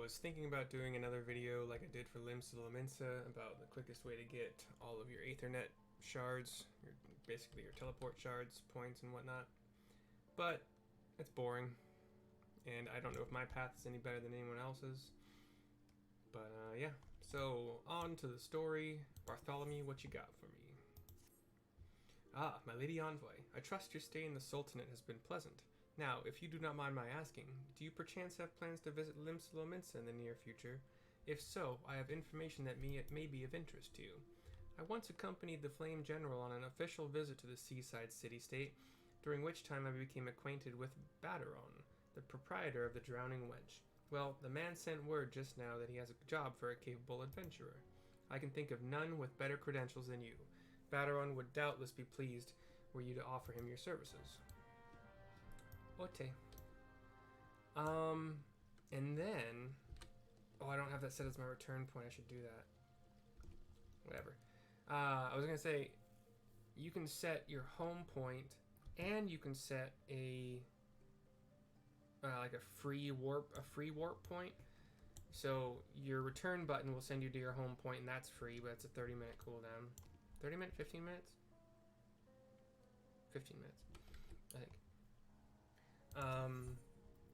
was thinking about doing another video like I did for Limbs to Laminsa about the quickest way to get all of your Aethernet shards, basically your teleport shards, points, and whatnot. But it's boring, and I don't know if my path is any better than anyone else's. But yeah, so on to the story. Bartholomew, what you got for me? Ah, my lady envoy, I trust your stay in the Sultanate has been pleasant. Now, if you do not mind my asking, do you perchance have plans to visit Limsa in the near future? If so, I have information that may be of interest to you. I once accompanied the Flame General on an official visit to the seaside city-state, during which time I became acquainted with Baderon, the proprietor of the Drowning Wench. Well, the man sent word just now that he has a job for a capable adventurer. I can think of none with better credentials than you. Baderon would doubtless be pleased were you to offer him your services. Ote. And then... Oh, I don't have that set as my return point. I should do that. Whatever. I was going to say, you can set your home point, and you can set a... like a free warp point. So your return button will send you to your home point, and that's free, but it's a 30-minute cooldown. 30 minutes? 15 minutes? 15 minutes, I think.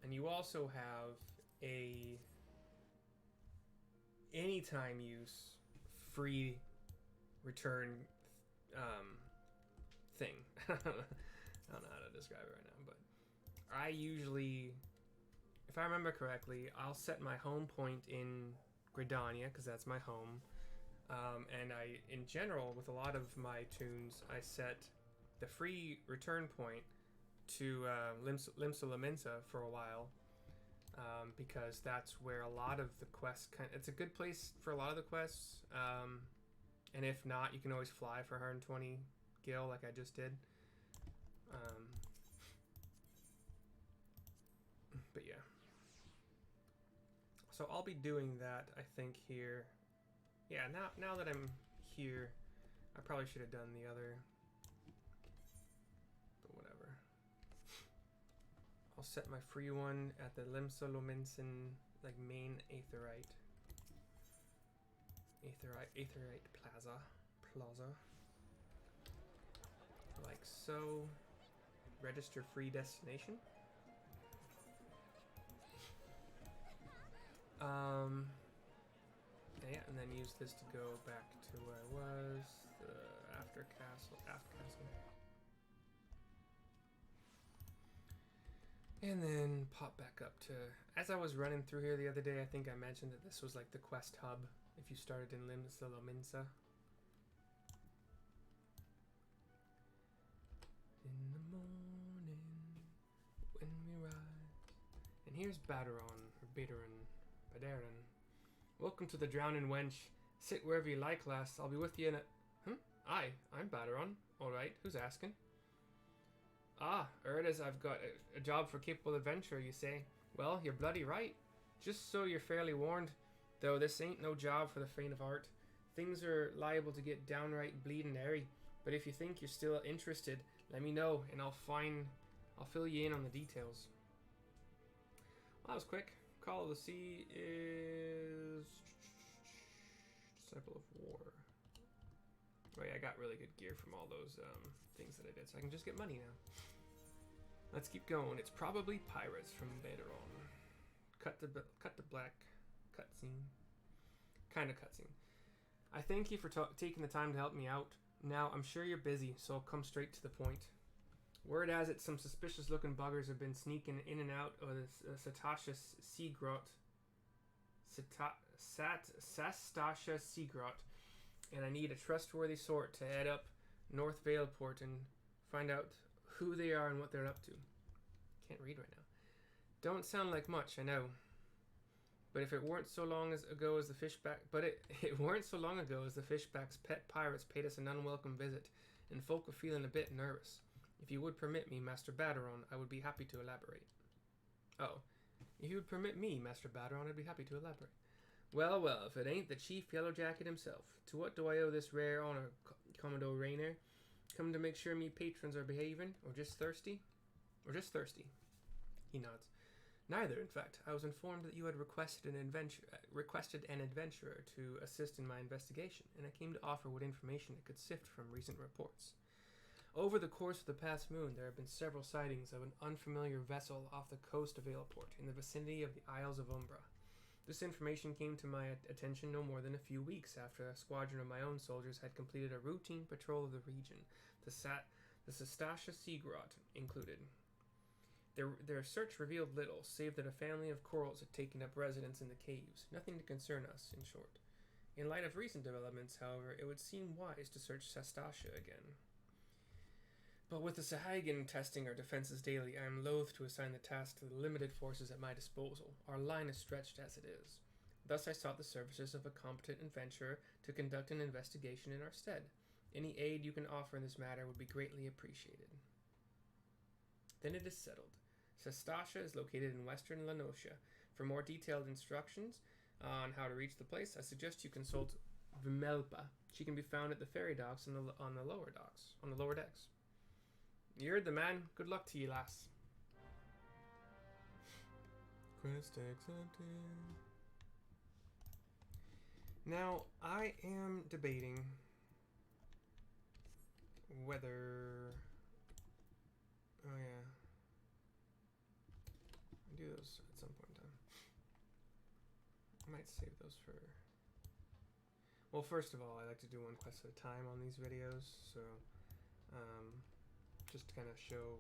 And you also have a anytime use free return thing. I don't know how to describe it right now, but I usually, if I remember correctly, I'll set my home point in Gridania because that's my home. And I, in general, with a lot of my tunes, I set the free return point to Limsa Laminsa for a while, because that's where a lot of the quests it's a good place for a lot of the quests, and if not, you can always fly for 120 gil like I just did. But yeah, so I'll be doing that, I think, here. Yeah, now that I'm here, I probably should have done the other, but whatever. I'll set my free one at the Limsa Lominsen, like, main Aetherite Plaza. Like so. Register free destination. Yeah, and then use this to go back to where I was, the Aft Castle. And then pop back up to... As I was running through here the other day, I think I mentioned that this was like the quest hub if you started in Limsa Lominsa. In the morning, when we rise. And here's Baderon, or Baderon. Welcome to the Drowning Wench. Sit wherever you like, lass. I'll be with you in a... Aye, I'm Baderon. Alright, who's asking? Ah, it is. I've got a job for capable adventurer, you say? Well, you're bloody right. Just so you're fairly warned, though this ain't no job for the faint of heart. Things are liable to get downright bleeding airy, but if you think you're still interested, let me know, and I'll fill you in on the details. Well, that was quick. Call of the Sea is... Disciple of War. Right, I got really good gear from all those things that I did, so I can just get money now. Let's keep going. It's probably pirates from Baderon. Cut to black. Cutscene. Kind of cutscene. I thank you for taking the time to help me out. Now, I'm sure you're busy, so I'll come straight to the point. Word has it, some suspicious-looking buggers have been sneaking in and out of the Sastasha Sea Grot. Sastasha Sea Grot. And I need a trustworthy sort to head up North Veleport and find out who they are and what they're up to. Can't read right now. Don't sound like much, I know. But if it weren't so long ago as the Fishback's pet pirates paid us an unwelcome visit, and folk were feeling a bit nervous. If you would permit me, Master Baderon, I would be happy to elaborate. Oh. If you would permit me, Master Baderon, I'd be happy to elaborate. Well, well, if it ain't the Chief Yellow Jacket himself. To what do I owe this rare honor, Commodore Rainer? Come to make sure me patrons are behaving, or just thirsty? Or just thirsty. He nods. Neither, in fact. I was informed that you had requested an adventurer to assist in my investigation, and I came to offer what information it could sift from recent reports. Over the course of the past moon, there have been several sightings of an unfamiliar vessel off the coast of Aleport, in the vicinity of the Isles of Umbra. This information came to my attention no more than a few weeks after a squadron of my own soldiers had completed a routine patrol of the region, the Sastasha Seagrot included. Their search revealed little, save that a family of corals had taken up residence in the caves. Nothing to concern us, in short. In light of recent developments, however, it would seem wise to search Sastasha again. But with the Sahagin testing our defenses daily, I am loath to assign the task to the limited forces at my disposal. Our line is stretched as it is. Thus I sought the services of a competent adventurer to conduct an investigation in our stead. Any aid you can offer in this matter would be greatly appreciated. Then it is settled. Sastasha is located in western Lanosha. For more detailed instructions on how to reach the place, I suggest you consult Vimelpa. She can be found at the ferry docks on the lower decks. You heard the man. Good luck to you, lass. Quest accepted. Now, I am debating whether... Oh, yeah. I'll do those at some point in time. I might save those for... Well, first of all, I like to do one quest at a time on these videos, so... just to kind of show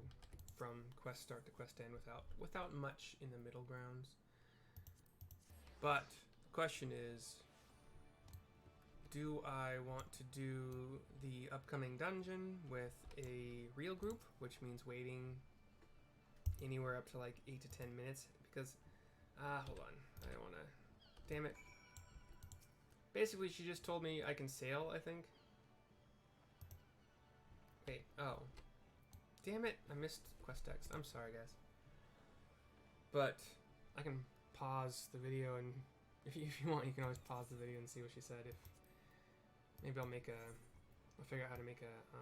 from quest start to quest end without much in the middle grounds. But the question is, do I want to do the upcoming dungeon with a real group, which means waiting anywhere up to like 8 to 10 minutes? Because, hold on, I don't want to, damn it. Basically, she just told me I can sail, I think. Wait, oh. Damn it, I missed quest text. I'm sorry, guys. But I can pause the video, and if you want, you can always pause the video and see what she said. If maybe I'll figure out how to make a,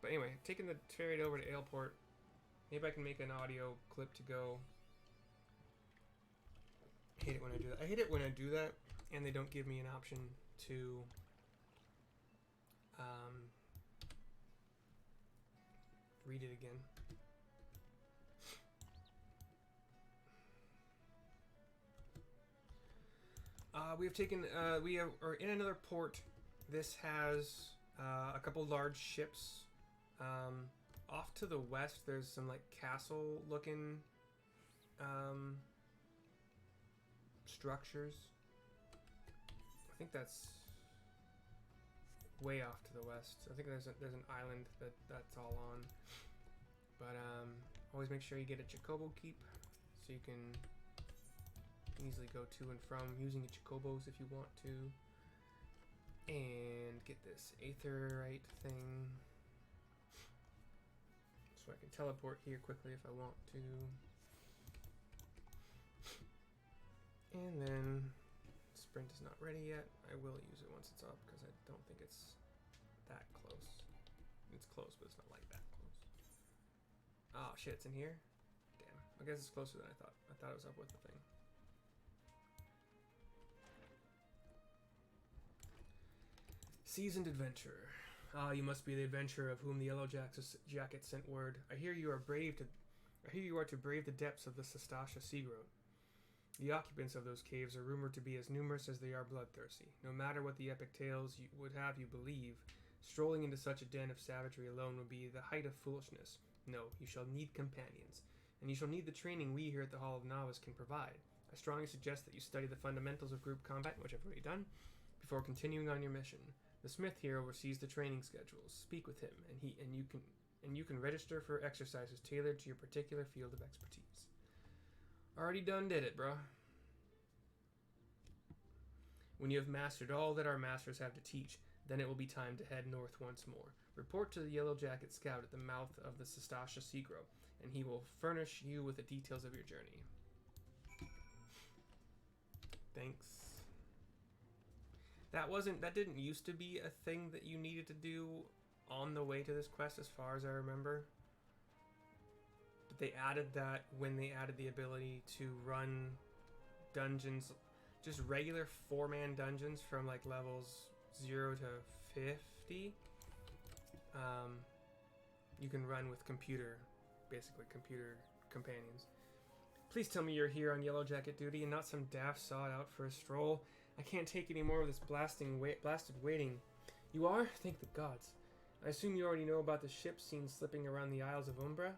but anyway, taking the ferry over to Aleport. Maybe I can make an audio clip to go. I hate it when I do that. I hate it when I do that, and they don't give me an option to, read it again. We are in another port. This has a couple large ships. Off to the west, there's some like castle looking structures. I think that's way off to the west. I think there's an island that's all on. But always make sure you get a Chocobo keep so you can easily go to and from using the Chocobos if you want to. And get this aetherite thing so I can teleport here quickly if I want to. And then sprint is not ready yet. I will use it once it's up because I don't think it's that close. It's close, but it's not like that close. Oh shit, it's in here? Damn. I guess it's closer than I thought. I thought it was up with the thing. Seasoned adventurer. Ah, you must be the adventurer of whom the Yellow Jacket sent word. I hear you are to brave the depths of the Sastasha Seagrot. The occupants of those caves are rumored to be as numerous as they are bloodthirsty. No matter what the epic tales would have you believe, strolling into such a den of savagery alone would be the height of foolishness. No, you shall need companions, and you shall need the training we here at the Hall of Novice can provide. I strongly suggest that you study the fundamentals of group combat, which I've already done, before continuing on your mission. The smith here oversees the training schedules. Speak with him, and you can register for exercises tailored to your particular field of expertise. Already done did it, bro. When you have mastered all that our masters have to teach, then it will be time to head north once more. Report to the Yellow Jacket Scout at the mouth of the Sastasha Seagrot, and he will furnish you with the details of your journey. Thanks. That didn't used to be a thing that you needed to do on the way to this quest, as far as I remember. they added that when they added the ability to run dungeons, just regular 4-man dungeons from like levels 0 to 50. You can run with basically computer companions. Please tell me you're here on Yellow Jacket duty and not some daft sod out for a stroll. I can't take any more of this blasted waiting. You are? Thank the gods. I assume you already know about the ship seen slipping around the Isles of Umbra?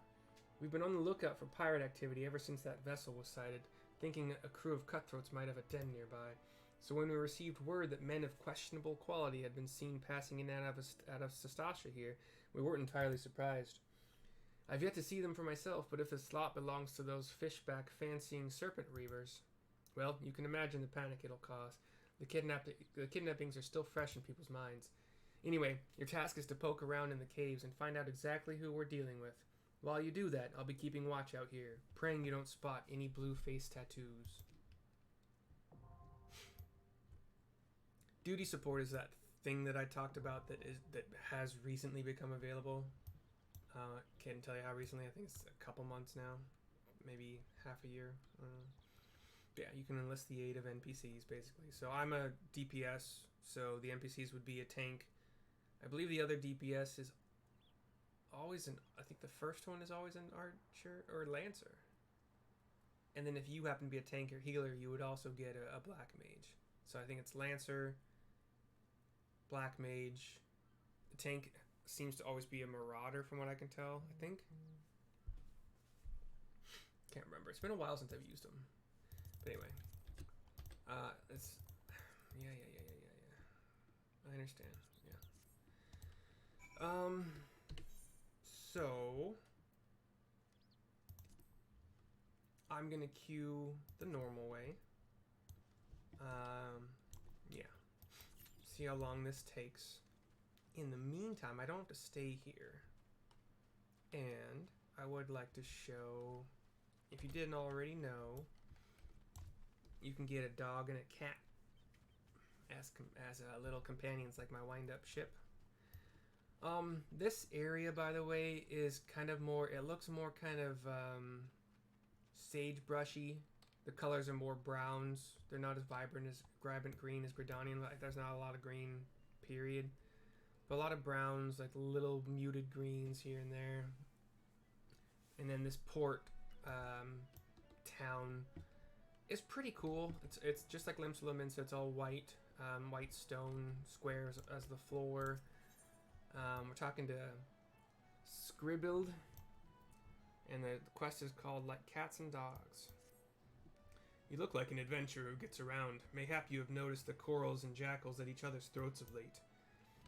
We've been on the lookout for pirate activity ever since that vessel was sighted, thinking a crew of cutthroats might have a den nearby. So when we received word that men of questionable quality had been seen passing in and out of Sastasha here, we weren't entirely surprised. I've yet to see them for myself, but if the slot belongs to those fishback fancying serpent reavers, well, you can imagine the panic it'll cause. The kidnappings are still fresh in people's minds. Anyway, your task is to poke around in the caves and find out exactly who we're dealing with. While you do that, I'll be keeping watch out here, praying you don't spot any blue face tattoos. Duty support is that thing that I talked about that has recently become available. Can't tell you how recently. I think it's a couple months now, maybe half a year. Yeah, you can enlist the aid of NPCs basically. So I'm a DPS, so the NPCs would be a tank. I believe the other DPS is always I think the first one is always an archer or lancer. And then if you happen to be a tank or healer, you would also get a black mage. So I think it's lancer, black mage. The tank seems to always be a marauder from what I can tell, I think. Can't remember. It's been a while since I've used them. But anyway. It's... Yeah. I understand. Yeah. So... I'm gonna queue the normal way. Yeah. See how long this takes. In the meantime, I don't have to stay here. And I would like to show, if you didn't already know, you can get a dog and a cat as little companions, like my wind-up ship. This area, by the way, is kind of more, it looks more kind of sagebrushy. The colors are more browns. They're not as vibrant green as Gridanian. Like, there's not a lot of green, period. But a lot of browns, like little muted greens here and there. And then this port town is pretty cool. It's just like Limsalumin, so it's all white, white stone squares as the floor. We're talking to Scribbled, and the quest is called Like Cats and Dogs. You look like an adventurer who gets around. Mayhap you have noticed the corals and jackals at each other's throats of late.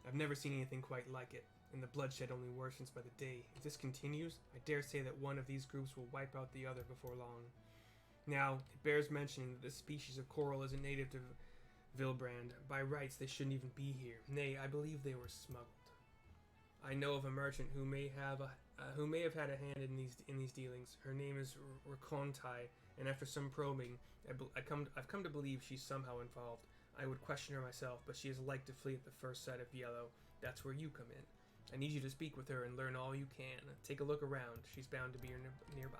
I've never seen anything quite like it, and the bloodshed only worsens by the day. If this continues, I dare say that one of these groups will wipe out the other before long. Now, it bears mentioning that this species of coral isn't native to Vilbrand. By rights, they shouldn't even be here. Nay, I believe they were smuggled. I know of a merchant who may have had a hand in these dealings. Her name is Rakontai, and after some probing, I've come to believe she's somehow involved. I would question her myself, but she is like to flee at the first sight of yellow. That's where you come in. I need you to speak with her and learn all you can. Take a look around. She's bound to be nearby.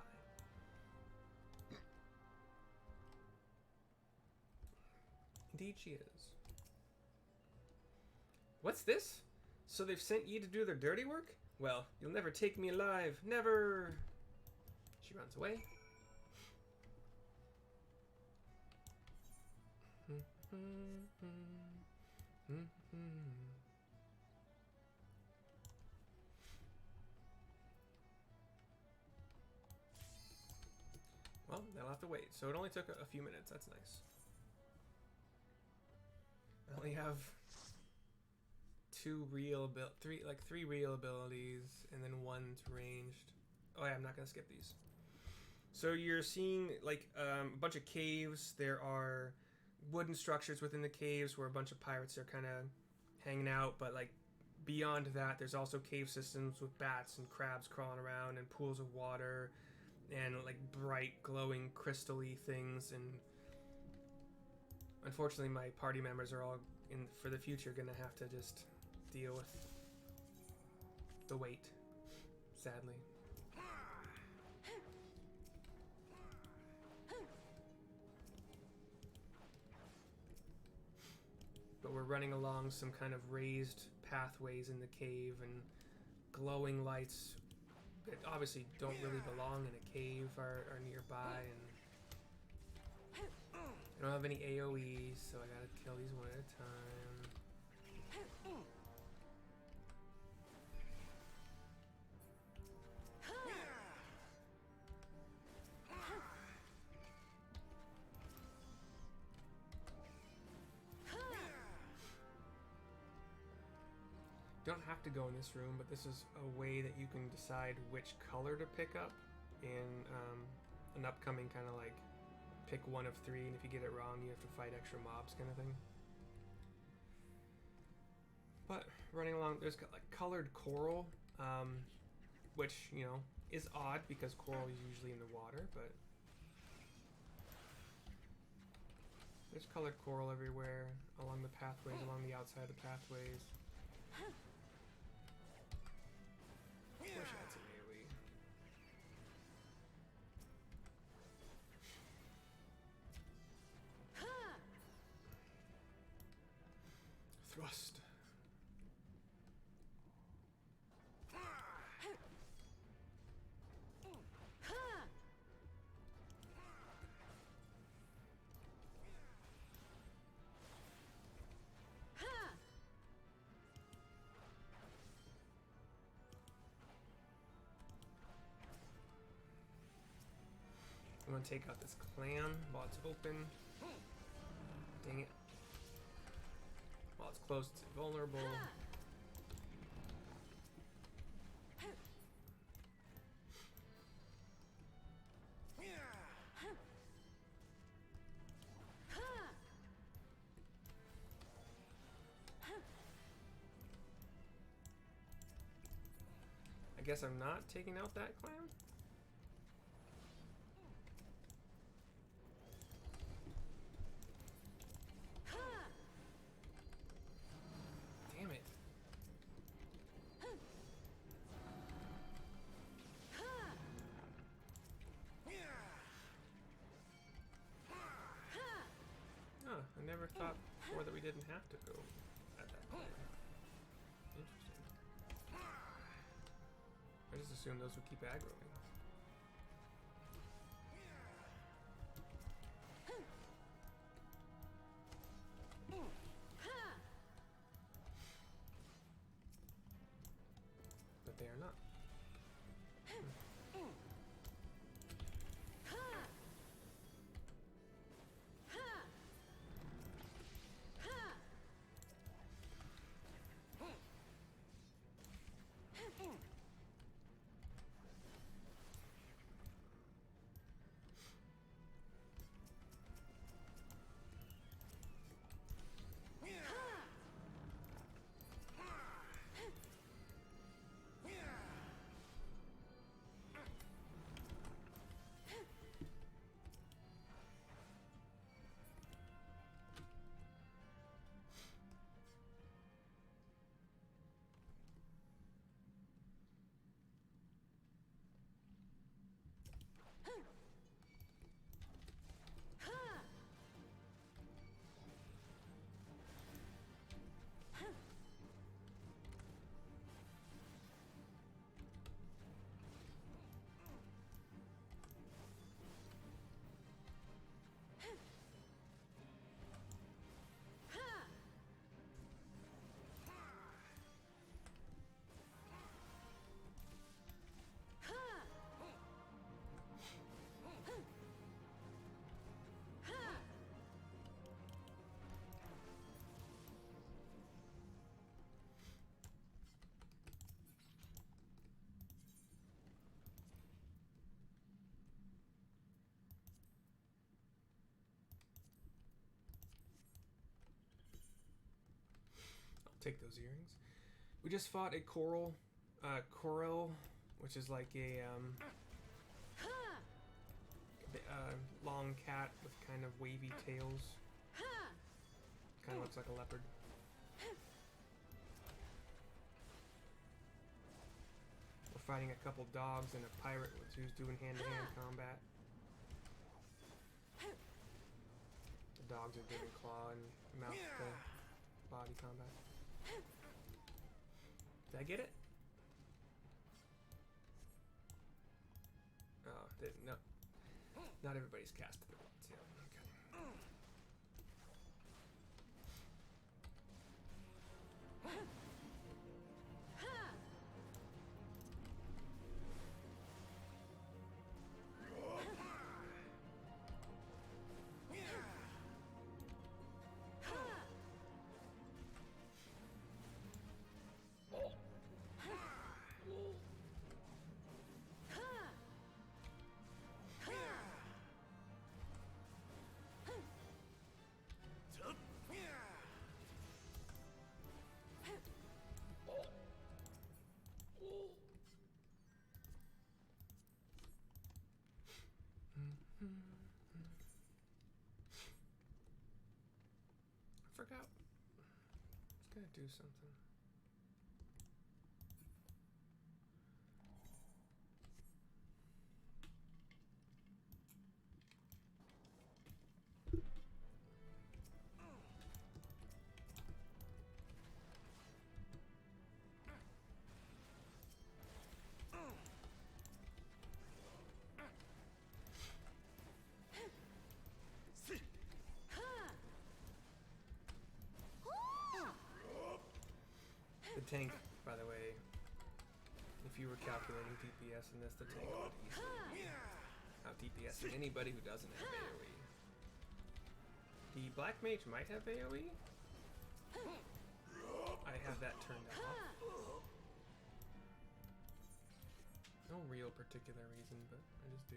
Indeed she is. What's this? So they've sent ye to do their dirty work? Well, you'll never take me alive. Never! She runs away. Well, they'll have to wait. So it only took a few minutes. That's nice. I only have three real abilities, and then one's ranged. Oh yeah, I'm not gonna skip these. So you're seeing like a bunch of caves. There are wooden structures within the caves where a bunch of pirates are kind of hanging out, but like beyond that, there's also cave systems with bats and crabs crawling around, and pools of water, and like bright glowing crystal-y things. And unfortunately, my party members are all for the future gonna have to just deal with the wait, sadly. running along some kind of raised pathways in the cave, and glowing lights that obviously don't really belong in a cave are nearby, and I don't have any AoEs, so I gotta kill these one at a time. Don't have to go in this room, but this is a way that you can decide which color to pick up in an upcoming kind of like pick one of three, and if you get it wrong you have to fight extra mobs kind of thing. But running along, there's got like colored coral, which, you know, is odd because coral is usually in the water, but there's colored coral everywhere along the pathways, along the outside of the pathways. Wish I had some AoE. Thrust. I'm gonna take out this clam while it's open. Dang it. While it's closed, it's invulnerable. I guess I'm not taking out that clam? Damn it. Huh, I never thought before that we didn't have to go at that point. Interesting. I just assumed those would keep aggroing. But they are not. Take those earrings. We just fought a coral, which is like a long cat with kind of wavy tails. Kind of looks like a leopard. We're fighting a couple dogs and a pirate who's doing hand-to-hand combat. The dogs are giving claw and mouth to body combat. Did I get it? Oh, didn't. No. Not everybody's casted it once. Yeah, okay. I forgot. It's gonna do something. The tank, by the way, if you were calculating DPS in this, the tank would easily out DPSing anybody who doesn't have AoE. The Black Mage might have AoE. I have that turned off. No real particular reason, but I just do.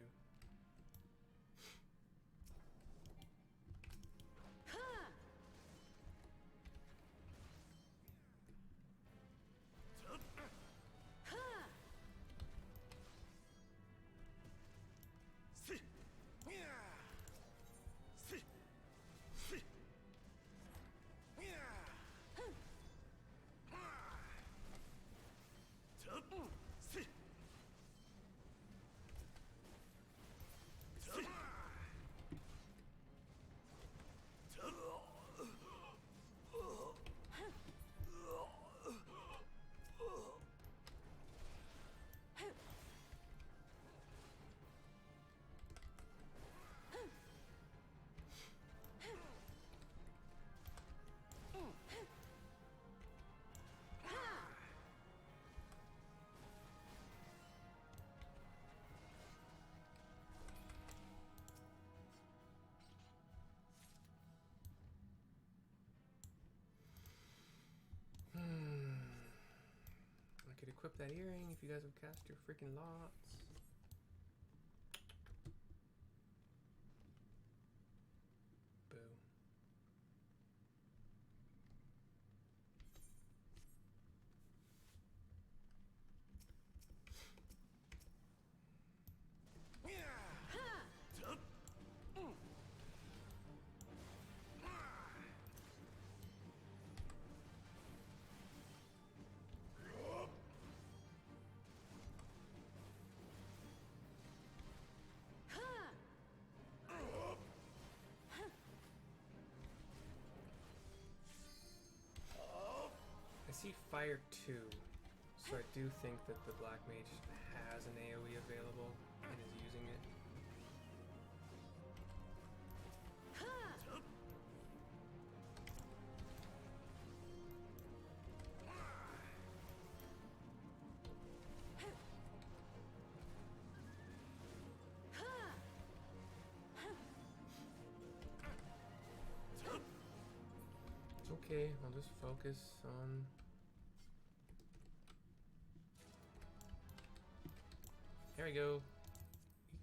I could equip that earring if you guys have cast your freaking lots. Boo. I see fire 2, so I do think that the Black Mage has an AoE available and is using it. It's okay, I'll just focus on... There we go.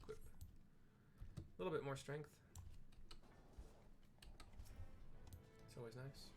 Equip. A little bit more strength. It's always nice.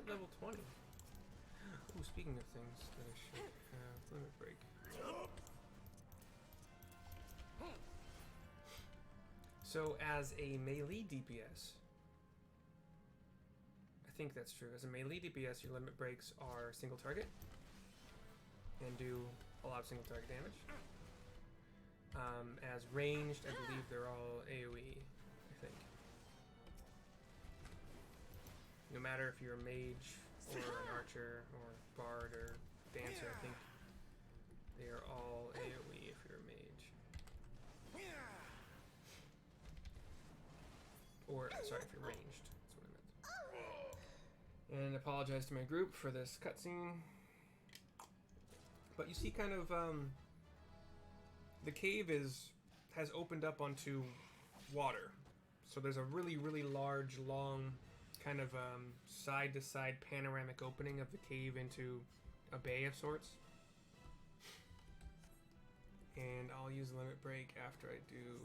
level 20. Ooh, speaking of things that I should have, limit break. So as a melee DPS, I think that's true. As a melee DPS, your limit breaks are single target and do a lot of single target damage. As ranged, I believe they're all AoE, I think. No matter if you're a mage or an archer or bard or dancer, I think they are all AoE if you're a mage. Or, sorry, if you're ranged. That's what I meant. And apologize to my group for this cutscene. But you see kind of, the cave has opened up onto water. So there's a really, really large, long, kind of side-to-side panoramic opening of the cave into a bay of sorts. And I'll use limit break after I do...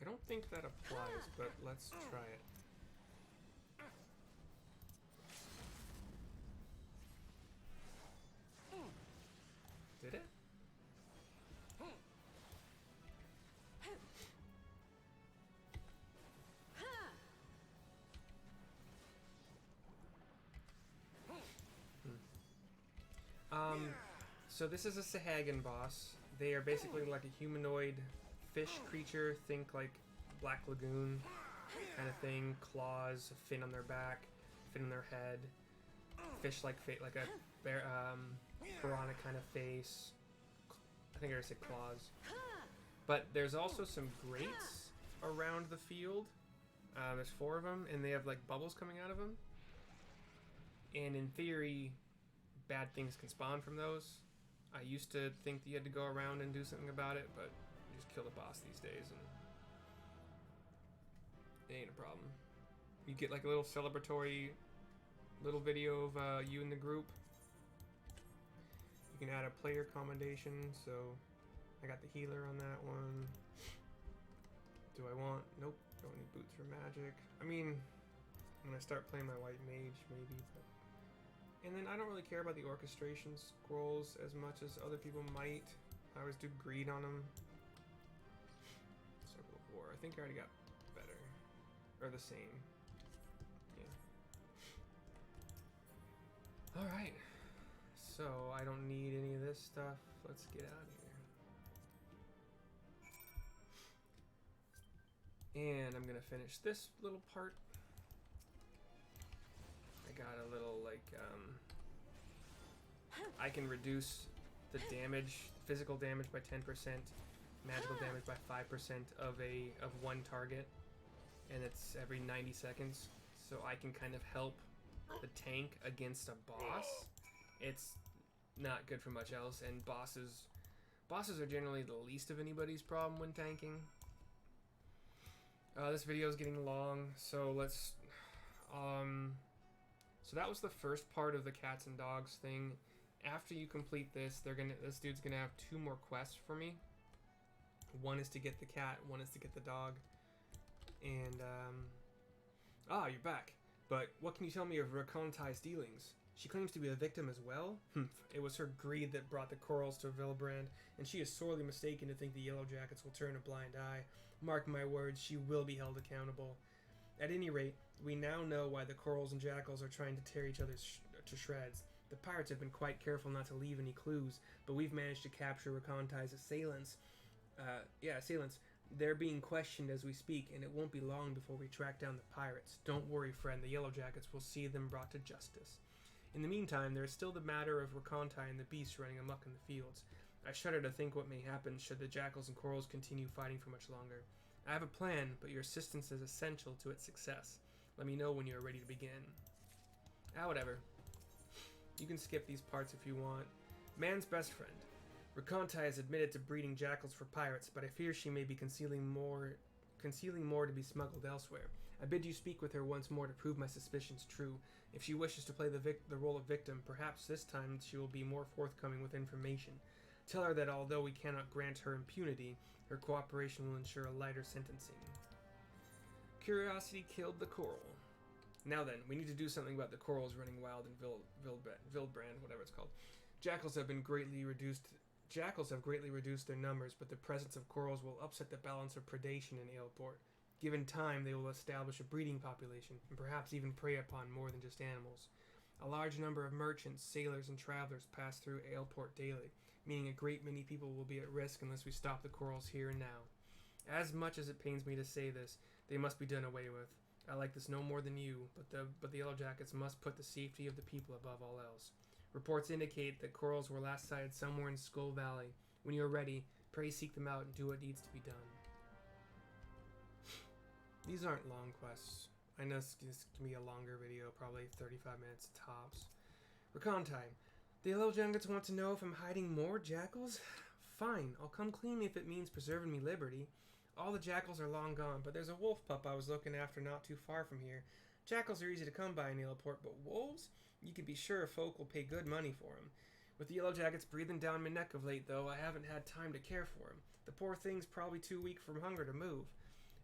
I don't think that applies, but let's try it. Did it? So this is a Sahagan boss. They are basically like a humanoid fish creature. Think like Black Lagoon kind of thing. Claws, a fin on their back, fin on their head. Fish-like like a bear, piranha kind of face. I think I already said claws. But there's also some grates around the field. There's 4 of them, and they have like bubbles coming out of them. And in theory, bad things can spawn from those. I used to think that you had to go around and do something about it, but you just kill the boss these days, and it ain't a problem. You get like a little celebratory little video of you and the group. You can add a player commendation, so I got the healer on that one. Do I want... Nope, don't need boots for magic. I mean, when I start playing my white mage, maybe, but... And then I don't really care about the orchestration scrolls as much as other people might. I always do greed on them. Circle of War. I think I already got better. Or the same. Yeah. Alright. So, I don't need any of this stuff. Let's get out of here. And I'm gonna finish this little part. I got a little, like, I can reduce the damage, physical damage by 10%, magical damage by 5% of one target, and it's every 90 seconds. So I can kind of help the tank against a boss. It's not good for much else, and bosses are generally the least of anybody's problem when tanking. This video is getting long, so let's so that was the first part of the cats and dogs thing. After you complete this, this dude's gonna have 2 more quests for me. One is to get the cat, one is to get the dog. And you're back. But what can you tell me of Rakontai's dealings? She claims to be a victim as well? It was her greed that brought the corals to Villebrand, and she is sorely mistaken to think the Yellow Jackets will turn a blind eye. Mark my words, she will be held accountable. At any rate, we now know why the corals and jackals are trying to tear each other to shreds. The pirates have been quite careful not to leave any clues, but we've managed to capture Rakontai's assailants. Assailants. They're being questioned as we speak, and it won't be long before we track down the pirates. Don't worry, friend, the Yellow Jackets will see them brought to justice. In the meantime, there is still the matter of Rakontai and the beasts running amok in the fields. I shudder to think what may happen should the jackals and corals continue fighting for much longer. I have a plan, but your assistance is essential to its success. Let me know when you are ready to begin. Whatever. You can skip these parts if you want. Man's best friend. Rakontai has admitted to breeding jackals for pirates, but I fear she may be concealing more to be smuggled elsewhere. I bid you speak with her once more to prove my suspicions true. If she wishes to play the role of victim, perhaps this time she will be more forthcoming with information. Tell her that although we cannot grant her impunity, her cooperation will ensure a lighter sentencing. Curiosity killed the coral. Now then, we need to do something about the corals running wild in Wildbrand, whatever it's called. Jackals have greatly reduced their numbers, but the presence of corals will upset the balance of predation in Aleport. Given time, they will establish a breeding population, and perhaps even prey upon more than just animals. A large number of merchants, sailors, and travelers pass through Aleport daily, meaning a great many people will be at risk unless we stop the corals here and now. As much as it pains me to say this, they must be done away with. I like this no more than you, but the Yellow Jackets must put the safety of the people above all else. Reports indicate that corals were last sighted somewhere in Skull Valley. When you are ready, pray seek them out and do what needs to be done. These aren't long quests. I know this can be a longer video, probably 35 minutes tops. Recon time. The Yellow Jackets want to know if I'm hiding more jackals? Fine, I'll come clean if it means preserving me liberty. All the jackals are long gone, but there's a wolf pup I was looking after not too far from here. Jackals are easy to come by in Aleport, but wolves? You can be sure folk will pay good money for them. With the Yellow Jackets breathing down my neck of late, though, I haven't had time to care for him. The poor thing's probably too weak from hunger to move.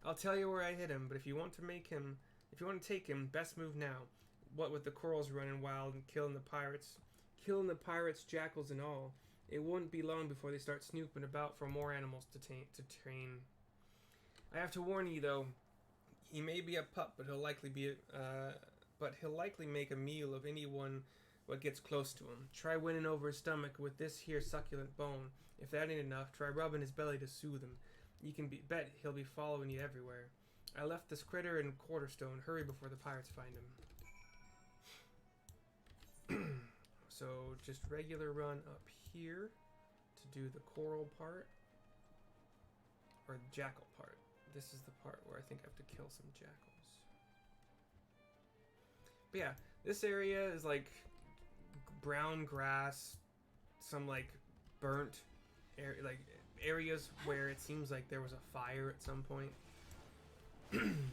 I'll tell you where I hid him, but if you want to take him, best move now. What with the corals running wild and killing the pirates, jackals and all, it wouldn't be long before they start snooping about for more animals to train. I have to warn you though, he may be a pup, but he'll likely make a meal of anyone what gets close to him. Try winning over his stomach with this here succulent bone. If that ain't enough, try rubbing his belly to soothe him. You can bet he'll be following you everywhere. I left this critter in Quarterstone. Hurry before the pirates find him. So just regular run up here to do the coral part. Or the jackal part. This is the part where I think I have to kill some jackals. But yeah, this area is like brown grass, some like burnt areas where it seems like there was a fire at some point. One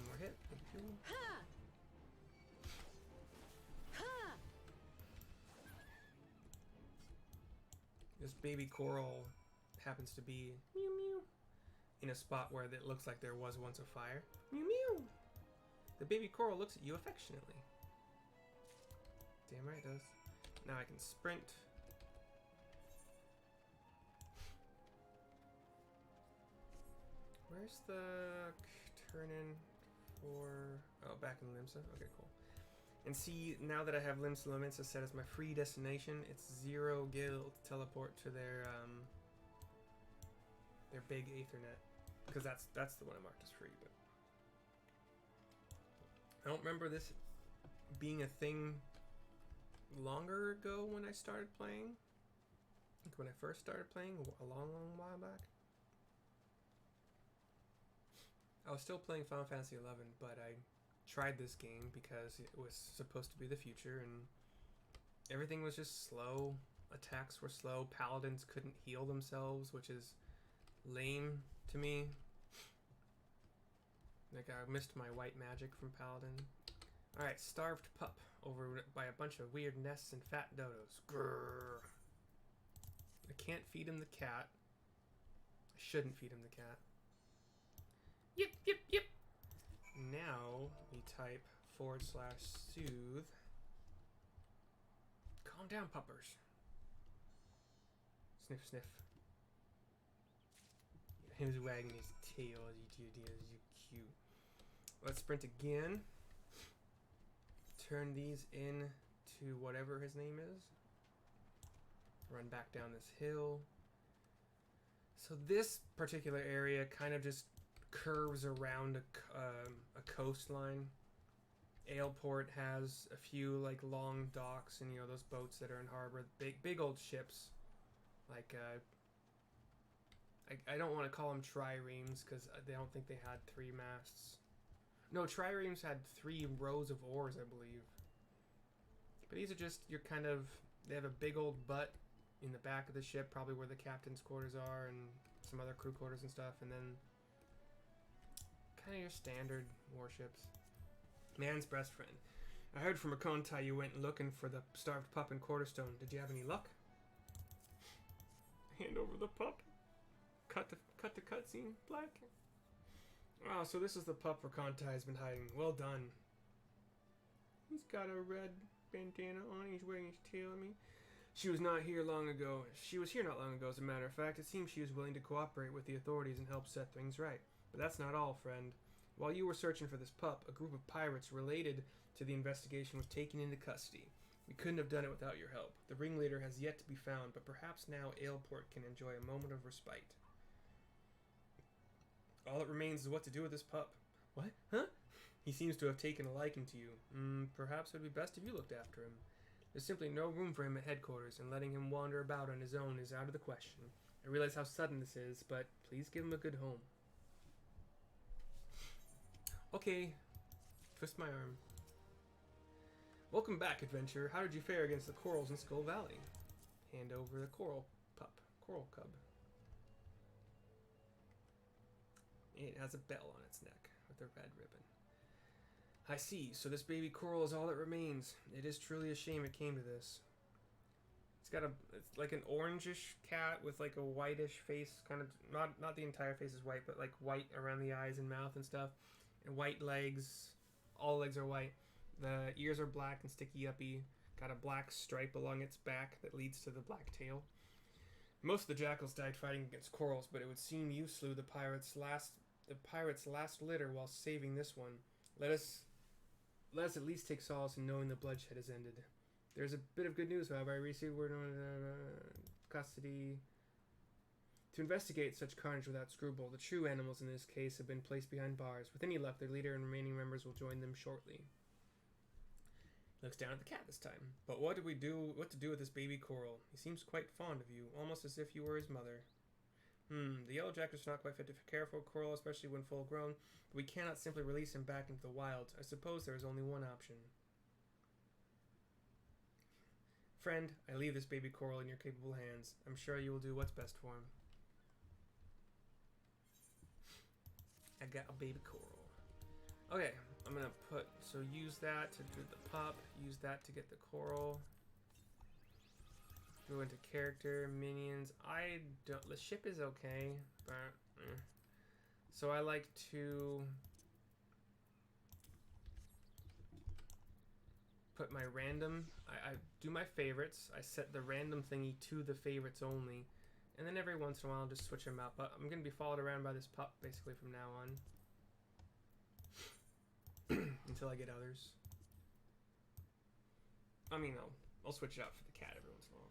more hit. Thank you. This baby coral happens to be mew mew in a spot where it looks like there was once a fire. Mew mew. The baby coral looks at you affectionately. Damn right it does. Now I can sprint. Where's the turn-in for... Oh, back in Limsa? Okay, cool. And see, now that I have Limsa Lominsa set as my free destination, it's 0 gil to teleport to their big Aethernet. Because that's the one I marked as free, but... I don't remember this being a thing longer ago when I started playing. Like when I first started playing, a long while back. I was still playing Final Fantasy XI, but I tried this game because it was supposed to be the future, and everything was just slow. Attacks were slow. Paladins couldn't heal themselves, which is lame to me. Like, I missed my white magic from Paladin. Alright, starved pup over by a bunch of weird nests and fat dodos. Grrr. I can't feed him the cat. I shouldn't feed him the cat. Yip, yip, yip. Now we type /soothe. Calm down, puppers. Sniff, sniff. He was wagging his tail as you cute. Let's sprint again. Turn these in to whatever his name is. Run back down this hill. So this particular area kind of just curves around a coastline. Aleport has a few like long docks and those boats that are in harbor, big old ships. Like I don't want to call them triremes because I don't think they had 3 masts. No, triremes had 3 rows of oars, I believe. But these are just they have a big old butt in the back of the ship, probably where the captain's quarters are and some other crew quarters and stuff, and then kind of your standard warships. Man's best friend. I heard from a Kontai you went looking for the starved pup in Quarterstone. Did you have any luck? Hand over the pup. Cut the cutscene. Black. Oh, so this is the pup Rakantai been hiding. Well done. He's got a red bandana on. He's wearing his tail at me. She was not here long ago. She was here not long ago, as a matter of fact. It seems she was willing to cooperate with the authorities and help set things right. But that's not all, friend. While you were searching for this pup, a group of pirates related to the investigation was taken into custody. We couldn't have done it without your help. The ringleader has yet to be found, but perhaps now Aleport can enjoy a moment of respite. All that remains is what to do with this pup. What? Huh? He seems to have taken a liking to you. Perhaps it would be best if you looked after him. There's simply no room for him at headquarters, and letting him wander about on his own is out of the question. I realize how sudden this is, but please give him a good home. Okay. Twist my arm. Welcome back, adventurer. How did you fare against the corals in Skull Valley? Hand over the coral pup. Coral cub. It has a bell on its neck with a red ribbon. I see. So this baby coral is all that remains. It is truly a shame it came to this. It's like an orangish cat with like a whitish face, kind of not the entire face is white, but like white around the eyes and mouth and stuff, and white legs. All legs are white. The ears are black and sticky uppy. Got a black stripe along its back that leads to the black tail. Most of the jackals died fighting against corals, but it would seem you slew the pirate's last litter while saving this one. Let us at least take solace in knowing the bloodshed has ended. There's a bit of good news, however. I received word on custody. To investigate such carnage without scruple, the true animals in this case have been placed behind bars. With any luck, their leader and remaining members will join them shortly. Looks down at the cat this time. But what to do with this baby coral? He seems quite fond of you, almost as if you were his mother. The yellow jacket's not quite fit to care for a coral, especially when full grown, but we cannot simply release him back into the wild. I suppose there is only one option. Friend, I leave this baby coral in your capable hands. I'm sure you will do what's best for him. I got a baby coral. Okay, I'm gonna use that to do the pup, use that to get the coral. Go into character, minions. The ship is okay, but so I like to put my random, I do my favorites, I set the random thingy to the favorites only, and then every once in a while I'll just switch them out, but I'm going to be followed around by this pup basically from now on. Until I get others. I mean, I'll switch it out for the cat every once in a while.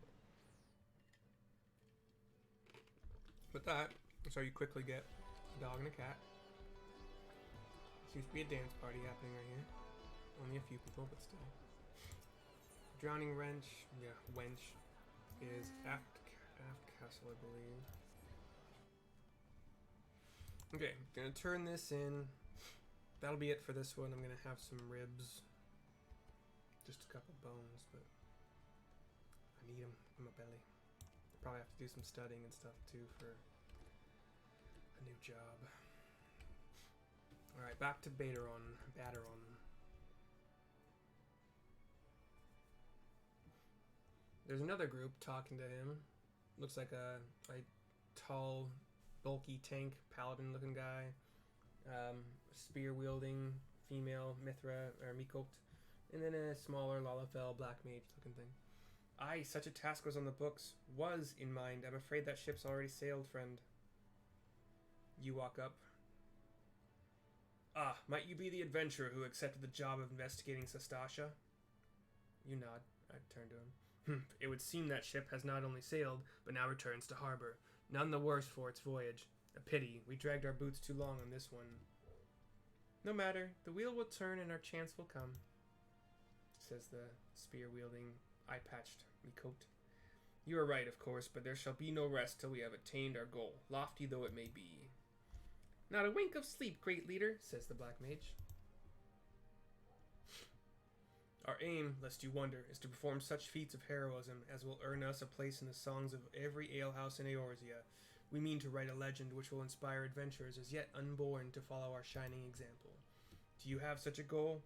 But that, so you quickly get a dog and a cat. Seems to be a dance party happening right here. Only a few people, but still. Drowning wench is aft castle, I believe. Okay, gonna turn this in. That'll be it for this one. I'm gonna have some ribs. Just a couple bones, but I need them in my belly. Probably have to do some studying and stuff too for a new job. Alright, back to Baderon. There's another group talking to him. Looks like a tall, bulky tank, paladin looking guy. Spear wielding female, Mithra, or Mikot. And then a smaller Lalafell black mage looking thing. Aye, such a task was on the books. Was in mind. I'm afraid that ship's already sailed, friend. You walk up. Ah, might you be the adventurer who accepted the job of investigating Sastasha? You nod. I turn to him. It would seem that ship has not only sailed, but now returns to harbor. None the worse for its voyage. A pity. We dragged our boots too long on this one. No matter. The wheel will turn and our chance will come, says the spear-wielding, eye-patched Mikot. You are right, of course, but there shall be no rest till we have attained our goal, lofty though it may be. Not a wink of sleep, great leader, says the black mage. Our aim, lest you wonder, is to perform such feats of heroism as will earn us a place in the songs of every alehouse in Eorzea. We mean to write a legend which will inspire adventurers as yet unborn to follow our shining example. Do you have such a goal?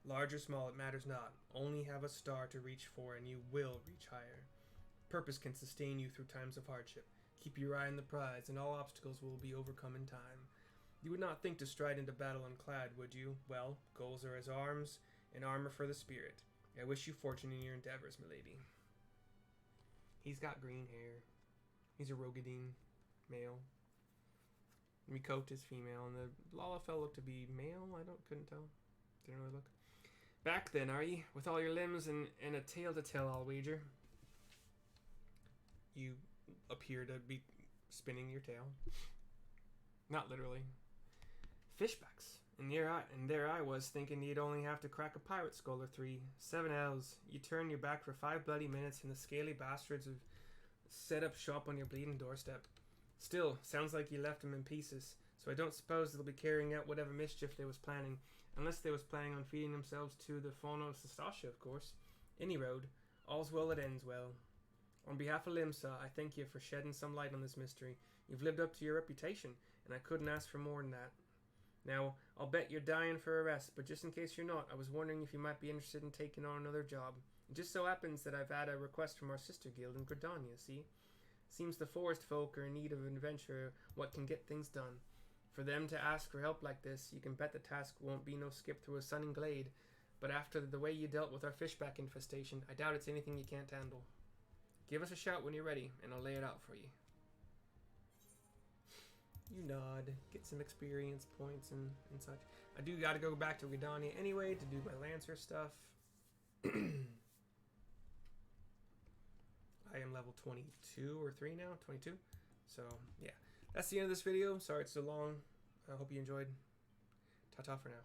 Large or small, it matters not. Only have a star to reach for and you will reach higher. Purpose can sustain you through times of hardship. Keep your eye on the prize and all obstacles will be overcome in time. You would not think to stride into battle unclad, would you? Well, goals are as arms, and armor for the spirit. I wish you fortune in your endeavors, milady. He's got green hair. He's a Rogadine male. Mikote is female, and the Lalafell looked to be male. Couldn't tell. Didn't really look. Back then, are ye? With all your limbs and a tale to tell, I'll wager. You appear to be spinning your tail. Not literally. Fishbacks. And there I was, thinking you'd only have to crack a pirate skull or 3. 7 L's. You turn your back for 5 bloody minutes, and the scaly bastards have set up shop on your bleeding doorstep. Still, sounds like you left them in pieces, so I don't suppose they'll be carrying out whatever mischief they was planning, unless they was planning on feeding themselves to the fauna of Sastasha, of course. Any road, all's well that ends well. On behalf of Limsa, I thank you for shedding some light on this mystery. You've lived up to your reputation, and I couldn't ask for more than that. Now, I'll bet you're dying for a rest, but just in case you're not, I was wondering if you might be interested in taking on another job. It just so happens that I've had a request from our sister guild in Gridania, see? Seems the forest folk are in need of an adventurer what can get things done. For them to ask for help like this, you can bet the task won't be no skip through a sunny glade, but after the way you dealt with our fishback infestation, I doubt it's anything you can't handle. Give us a shout when you're ready, and I'll lay it out for you. You nod, get some experience points and such. I do gotta go back to Gridania anyway to do my Lancer stuff. I am level 22 or 3 now, 22. So, yeah. That's the end of this video. Sorry it's so long. I hope you enjoyed. Ta-ta for now.